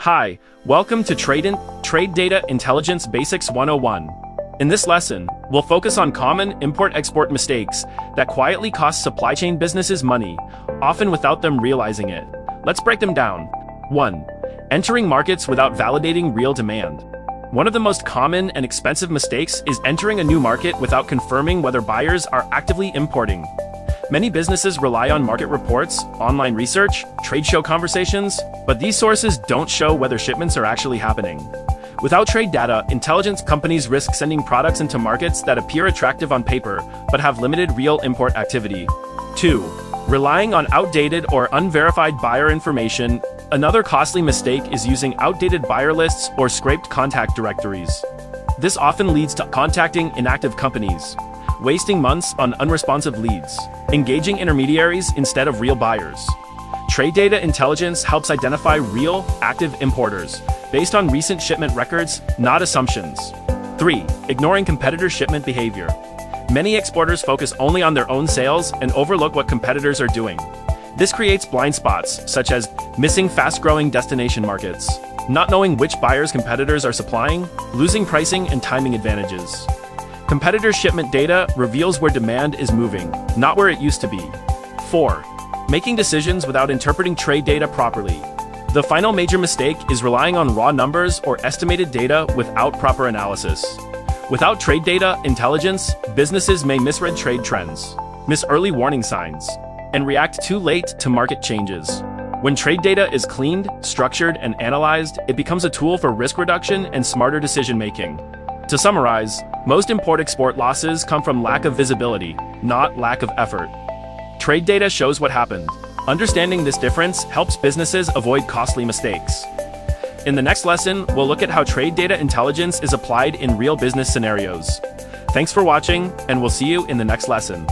Hi, welcome to Trade Data Intelligence Basics 101. In this lesson, we'll focus on common import-export mistakes that quietly cost supply chain businesses money, often without them realizing it. Let's break them down. 1. Entering markets without validating real demand. One of the most common and expensive mistakes is entering a new market without confirming whether buyers are actively importing. Many businesses rely on market reports, online research, trade show conversations, but these sources don't show whether shipments are actually happening. Without trade data, intelligence companies risk sending products into markets that appear attractive on paper, but have limited real import activity. 2. Relying on outdated or unverified buyer information. Another costly mistake is using outdated buyer lists or scraped contact directories. This often leads to contacting inactive companies, wasting months on unresponsive leads, engaging intermediaries instead of real buyers. Trade data intelligence helps identify real, active importers, based on recent shipment records, not assumptions. 3. Ignoring competitor shipment behavior. Many exporters focus only on their own sales and overlook what competitors are doing. This creates blind spots, such as missing fast-growing destination markets, not knowing which buyers competitors are supplying, losing pricing and timing advantages. Competitor shipment data reveals where demand is moving, not where it used to be. 4. Making decisions without interpreting trade data properly. The final major mistake is relying on raw numbers or estimated data without proper analysis. Without trade data intelligence, businesses may misread trade trends, miss early warning signs, and react too late to market changes. When trade data is cleaned, structured, and analyzed, it becomes a tool for risk reduction and smarter decision-making. To summarize, most import-export losses come from lack of visibility, not lack of effort. Trade data shows what happened. Understanding this difference helps businesses avoid costly mistakes. In the next lesson, we'll look at how trade data intelligence is applied in real business scenarios. Thanks for watching, and we'll see you in the next lesson.